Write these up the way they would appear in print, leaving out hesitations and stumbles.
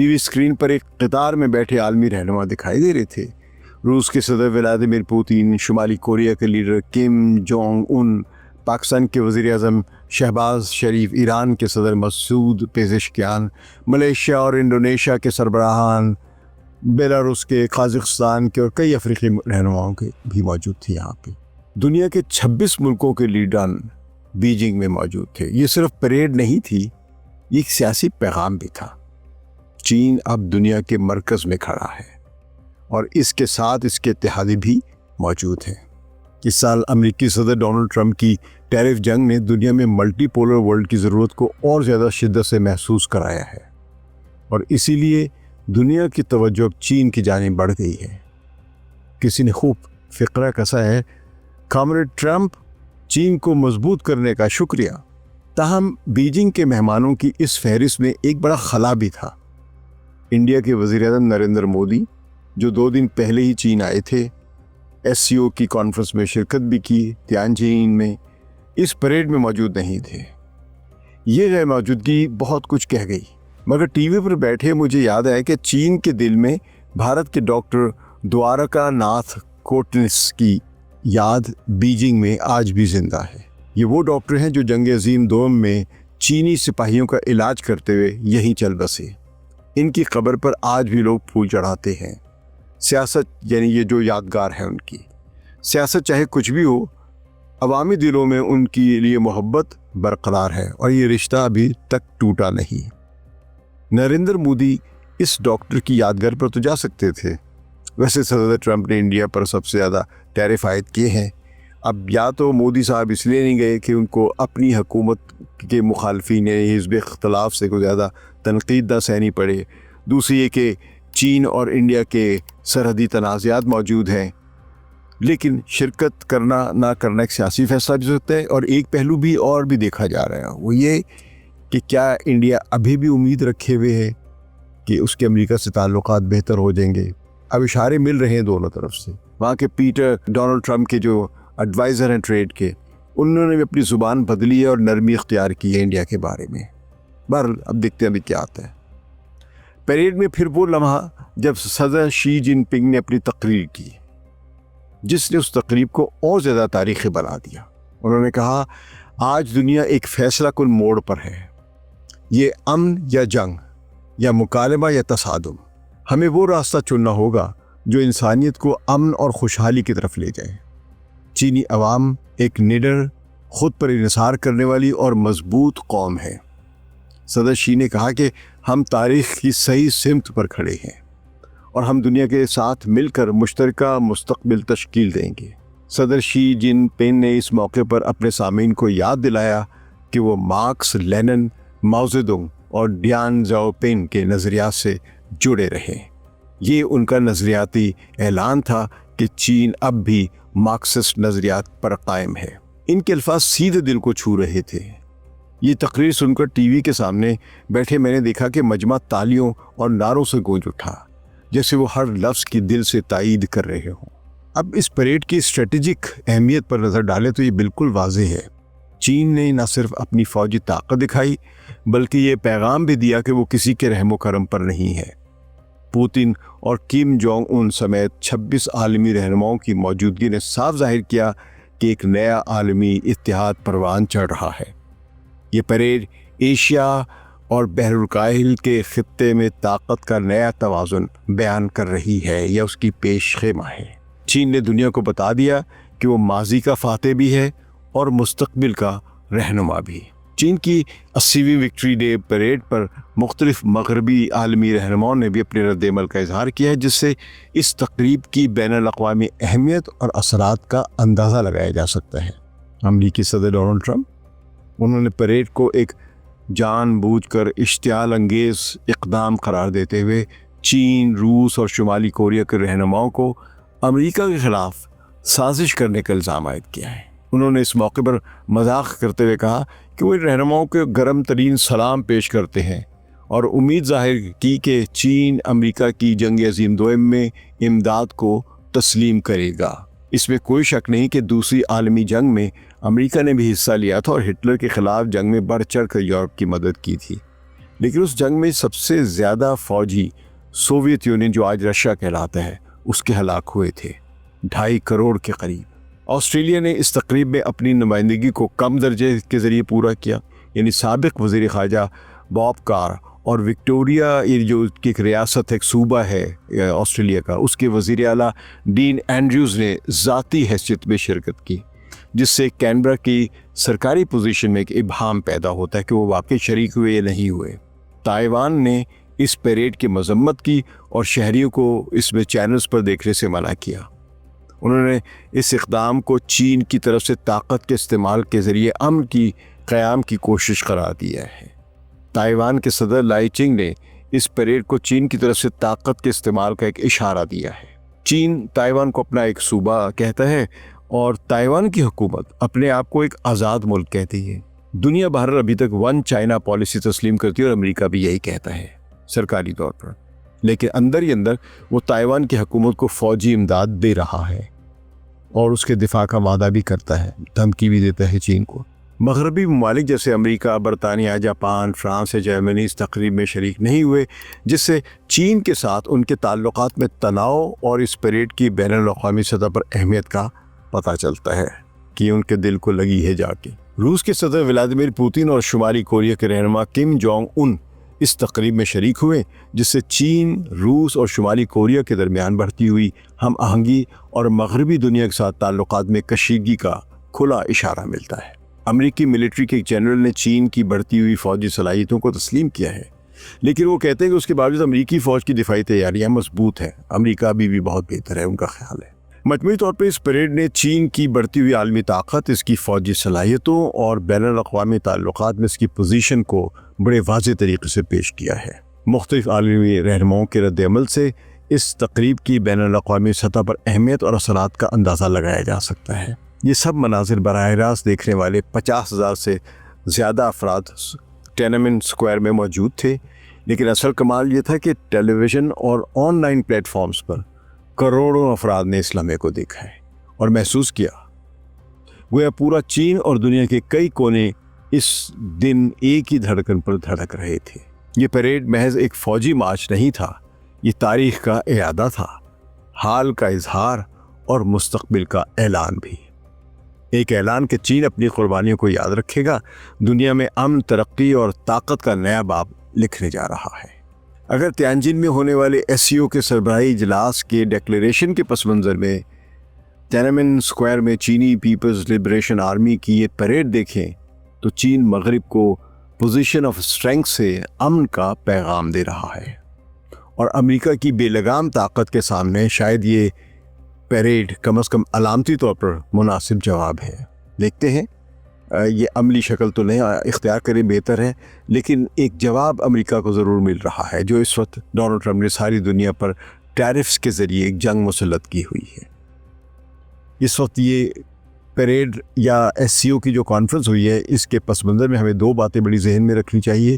T V screen پر ایک قطار میں بیٹھے عالمی رہنما دکھائی دے رہے تھے۔ روس کے صدر ولادیمیر پوتین، شمالی کوریا کے leader Kim Jong Un, Pakistan کے وزیر اعظم شہباز شریف، ایران کے صدر مسعود پیزشکیان، ملیشیا اور انڈونیشیا کے سربراہان، بیلاروس کے، قازقستان کے اور کئی افریقی رہنماؤں کے بھی موجود تھے یہاں پہ۔ دنیا کے 26 ملکوں کے لیڈران بیجنگ میں موجود تھے۔ یہ صرف پریڈ نہیں تھی، یہ ایک سیاسی پیغام بھی تھا۔ چین اب دنیا کے مرکز میں کھڑا ہے اور اس کے ساتھ اس کے اتحادی بھی موجود ہیں۔ اس سال امریکی صدر ڈونلڈ ٹرمپ کی ٹیرف جنگ نے دنیا میں ملٹی پولر ورلڈ کی ضرورت کو اور زیادہ شدت سے محسوس کرایا ہے، اور اسی لیے دنیا کی توجہ اب چین کی جانب بڑھ گئی ہے۔ کسی نے خوب فقرہ کسا ہے، کامریڈ ٹرمپ، چین کو مضبوط کرنے کا شکریہ۔ تاہم بیجنگ کے مہمانوں کی اس فہرست میں ایک بڑا خلا بھی تھا۔ انڈیا کے وزیر اعظم نریندر مودی، جو 2 دن پہلے ہی چین آئے تھے، SCO کی کانفرنس میں شرکت بھی کی تیانجین میں، اس پریڈ میں موجود نہیں تھے۔ یہ غیر موجودگی بہت کچھ کہہ گئی، مگر ٹی وی پر بیٹھے مجھے یاد آیا کہ چین کے دل میں بھارت کے ڈاکٹر دوارکا ناتھ کوٹنس کی یاد بیجنگ میں آج بھی زندہ ہے۔ یہ وہ ڈاکٹر ہیں جو جنگ عظیم دوم میں چینی سپاہیوں کا علاج کرتے ہوئے یہیں چل بسے۔ ان کی قبر پر آج بھی لوگ پھول چڑھاتے ہیں۔ سیاست یعنی یہ جو یادگار ہے ان کی، سیاست چاہے کچھ بھی ہو، عوامی دلوں میں ان کے لیے محبت برقرار ہے اور یہ رشتہ ابھی تک ٹوٹا نہیں۔ نریندر مودی اس ڈاکٹر کی یادگار پر تو جا سکتے تھے۔ ویسے صدر ٹرمپ نے انڈیا پر سب سے زیادہ ٹیرف عائد کیے ہیں۔ اب یا تو مودی صاحب اس لیے نہیں گئے کہ ان کو اپنی حکومت کے مخالفین حزب اختلاف سے کوئی زیادہ تنقید نہ سہنی پڑے، دوسری یہ کہ چین اور انڈیا کے سرحدی تنازعات موجود ہیں، لیکن شرکت کرنا نہ کرنا ایک سیاسی فیصلہ بھی ہو سکتا ہے۔ اور ایک پہلو بھی اور بھی دیکھا جا رہا ہے، وہ یہ کہ کیا انڈیا ابھی بھی امید رکھے ہوئے ہے کہ اس کے امریکہ سے تعلقات بہتر ہو جائیں گے۔ اب اشارے مل رہے ہیں دونوں طرف سے۔ وہاں کے پیٹر ڈونلڈ ٹرمپ کے جو ایڈوائزر ہیں ٹریڈ کے، انہوں نے بھی اپنی زبان بدلی ہے اور نرمی اختیار کی ہے انڈیا کے بارے میں۔ بہرحال اب دیکھتے ہیں ابھی کیا آتا ہے۔ پیریڈ میں پھر وہ لمحہ جب صدر شی جن پنگ نے اپنی تقریر کی، جس نے اس تقریب کو اور زیادہ تاریخی بنا دیا۔ انہوں نے کہا، آج دنیا ایک فیصلہ کن موڑ پر ہے۔ یہ امن یا جنگ، یا مکالمہ یا تصادم، ہمیں وہ راستہ چننا ہوگا جو انسانیت کو امن اور خوشحالی کی طرف لے جائے۔ چینی عوام ایک نڈر، خود پر انحصار کرنے والی اور مضبوط قوم ہے۔ صدر شی نے کہا کہ ہم تاریخ کی صحیح سمت پر کھڑے ہیں اور ہم دنیا کے ساتھ مل کر مشترکہ مستقبل تشکیل دیں گے۔ صدر شی جن پنگ نے اس موقع پر اپنے سامعین کو یاد دلایا کہ وہ مارکس، لینن، ماؤ زیدونگ اور ڈیان زیاؤ پنگ کے نظریات سے جڑے رہے۔ یہ ان کا نظریاتی اعلان تھا کہ چین اب بھی مارکسسٹ نظریات پر قائم ہے۔ ان کے الفاظ سیدھے دل کو چھو رہے تھے۔ یہ تقریر سن کر ٹی وی کے سامنے بیٹھے میں نے دیکھا کہ مجمع تالیوں اور نعروں سے گونج اٹھا، جیسے وہ ہر لفظ کی دل سے تائید کر رہے ہوں۔ اب اس پریڈ کی اسٹریٹجک اہمیت پر نظر ڈالیں تو یہ بالکل واضح ہے۔ چین نے نہ صرف اپنی فوجی طاقت دکھائی، بلکہ یہ پیغام بھی دیا کہ وہ کسی کے رحم و کرم پر نہیں ہے۔ پوتن اور کم جونگ ان سمیت 26 عالمی رہنماؤں کی موجودگی نے صاف ظاہر کیا کہ ایک نیا عالمی اتحاد پروان چڑھ رہا ہے۔ یہ پریڈ ایشیا اور بحر الکاہل کے خطے میں طاقت کا نیا توازن بیان کر رہی ہے یا اس کی پیش خیمہ ہے۔ چین نے دنیا کو بتا دیا کہ وہ ماضی کا فاتح بھی ہے اور مستقبل کا رہنما بھی۔ چین کی 80ویں وکٹری ڈے پریڈ پر مختلف مغربی عالمی رہنماؤں نے بھی اپنے رد عمل کا اظہار کیا ہے، جس سے اس تقریب کی بین الاقوامی اہمیت اور اثرات کا اندازہ لگایا جا سکتا ہے۔ امریکی صدر ڈونلڈ ٹرمپ، انہوں نے پریڈ کو ایک جان بوجھ کر اشتعال انگیز اقدام قرار دیتے ہوئے چین، روس اور شمالی کوریا کے رہنماؤں کو امریکہ کے خلاف سازش کرنے کا الزام عائد کیا ہے۔ انہوں نے اس موقع پر مذاق کرتے ہوئے کہا کہ وہ ان رہنماؤں کو گرم ترین سلام پیش کرتے ہیں اور امید ظاہر کی کہ چین امریکہ کی جنگ عظیم دوم میں امداد کو تسلیم کرے گا۔ اس میں کوئی شک نہیں کہ دوسری عالمی جنگ میں امریکہ نے بھی حصہ لیا تھا اور ہٹلر کے خلاف جنگ میں بڑھ چڑھ کر یورپ کی مدد کی تھی، لیکن اس جنگ میں سب سے زیادہ فوجی سوویت یونین جو آج رشیا کہلاتا ہے اس کے ہلاک ہوئے تھے، 2.5 کروڑ کے قریب۔ آسٹریلیا نے اس تقریب میں اپنی نمائندگی کو کم درجے کے ذریعے پورا کیا، یعنی سابق وزیر خارجہ باب کار اور وکٹوریا، یہ جو ایک ریاست ہے، ایک صوبہ ہے آسٹریلیا کا، اس کے وزیر اعلیٰ ڈین اینڈریوز نے ذاتی حیثیت میں شرکت کی، جس سے کینبرا کی سرکاری پوزیشن میں ایک ابہام پیدا ہوتا ہے کہ وہ واقعی شریک ہوئے یا نہیں ہوئے۔ تائیوان نے اس پیریڈ کی مذمت کی اور شہریوں کو اس میں چینلز پر دیکھنے سے منع کیا۔ انہوں نے اس اقدام کو چین کی طرف سے طاقت کے استعمال کے ذریعے امن کی قیام کی کوشش قرار دیا ہے۔ تائیوان کے صدر لائی چنگ نے اس پیریڈ کو چین کی طرف سے طاقت کے استعمال کا ایک اشارہ دیا ہے۔ چین تائیوان کو اپنا ایک صوبہ کہتا ہے اور تائیوان کی حکومت اپنے آپ کو ایک آزاد ملک کہتی ہے۔ دنیا بھر ابھی تک ون چائنا پالیسی تسلیم کرتی ہے اور امریکہ بھی یہی کہتا ہے سرکاری طور پر، لیکن اندر ہی اندر وہ تائیوان کی حکومت کو فوجی امداد دے رہا ہے اور اس کے دفاع کا وعدہ بھی کرتا ہے، دھمکی بھی دیتا ہے چین کو۔ مغربی ممالک جیسے امریکہ، برطانیہ، جاپان، فرانس یا جرمنی اس تقریب میں شریک نہیں ہوئے، جس سے چین کے ساتھ ان کے تعلقات میں تناؤ اور اس پیریڈ کی بین الاقوامی سطح پر اہمیت کا پتہ چلتا ہے کہ ان کے دل کو لگی ہے جا کے۔ روس کے صدر ولادیمیر پوتن اور شمالی کوریا کے رہنما کم جونگ ان اس تقریب میں شریک ہوئے، جس سے چین، روس اور شمالی کوریا کے درمیان بڑھتی ہوئی ہم آہنگی اور مغربی دنیا کے ساتھ تعلقات میں کشیدگی کا کھلا اشارہ ملتا ہے۔ امریکی ملٹری کے ایک جنرل نے چین کی بڑھتی ہوئی فوجی صلاحیتوں کو تسلیم کیا ہے، لیکن وہ کہتے ہیں کہ اس کے باوجود امریکی فوج کی دفاعی تیاریاں مضبوط ہیں، امریکہ ابھی بھی بہت بہتر ہے، ان کا خیال ہے۔ مجموعی طور پر اس پریڈ نے چین کی بڑھتی ہوئی عالمی طاقت، اس کی فوجی صلاحیتوں اور بین الاقوامی تعلقات میں اس کی پوزیشن کو بڑے واضح طریقے سے پیش کیا ہے۔ مختلف عالمی رہنماؤں کے رد عمل سے اس تقریب کی بین الاقوامی سطح پر اہمیت اور اثرات کا اندازہ لگایا جا سکتا ہے۔ یہ سب مناظر براہ راست دیکھنے والے 50,000 سے زیادہ افراد ٹینمن اسکوائر میں موجود تھے، لیکن اصل کمال یہ تھا کہ ٹیلی ویژن اور آن لائن پلیٹ فارمز پر کروڑوں افراد نے اس لمحے کو دیکھا ہے اور محسوس کیا گویا پورا چین اور دنیا کے کئی کونے اس دن ایک ہی دھڑکن پر دھڑک رہے تھے۔ یہ پریڈ محض ایک فوجی مارچ نہیں تھا، یہ تاریخ کا اعادہ تھا، حال کا اظہار اور مستقبل کا اعلان بھی۔ ایک اعلان کہ چین اپنی قربانیوں کو یاد رکھے گا، دنیا میں امن، ترقی اور طاقت کا نیا باب لکھنے جا رہا ہے۔ اگر تیانجن میں ہونے والے SCO کے سربراہی اجلاس کے ڈیکلیریشن کے پس منظر میں تینمن اسکوائر میں چینی پیپلز لبریشن آرمی کی یہ پریڈ دیکھیں تو چین مغرب کو پوزیشن آف اسٹرینگتھ سے امن کا پیغام دے رہا ہے، اور امریکہ کی بے لگام طاقت کے سامنے شاید یہ پیریڈ کم از کم علامتی طور پر مناسب جواب ہے۔ دیکھتے ہیں یہ عملی شکل تو نہیں اختیار کرے بہتر ہے، لیکن ایک جواب امریکہ کو ضرور مل رہا ہے، جو اس وقت ڈونلڈ ٹرمپ نے ساری دنیا پر ٹیرفز کے ذریعے ایک جنگ مسلط کی ہوئی ہے۔ اس وقت یہ پیریڈ یا SCO کی جو کانفرنس ہوئی ہے، اس کے پس منظر میں ہمیں دو باتیں بڑی ذہن میں رکھنی چاہیے۔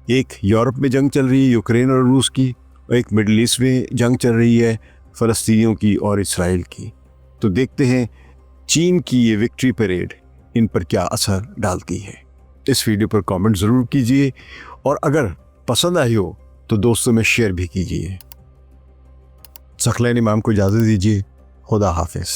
ایک، یورپ میں جنگ چل رہی ہے یوکرین اور روس کی، اور ایک مڈل ایسٹ میں جنگ چل رہی ہے فلسطینیوں کی اور اسرائیل کی۔ تو دیکھتے ہیں چین کی یہ وکٹری پیریڈ ان پر کیا اثر ڈالتی ہے۔ اس ویڈیو پر کامنٹ ضرور کیجئے، اور اگر پسند آئی ہو تو دوستوں میں شیئر بھی کیجئے۔ ثقلین امام کو اجازت دیجیے، خدا حافظ۔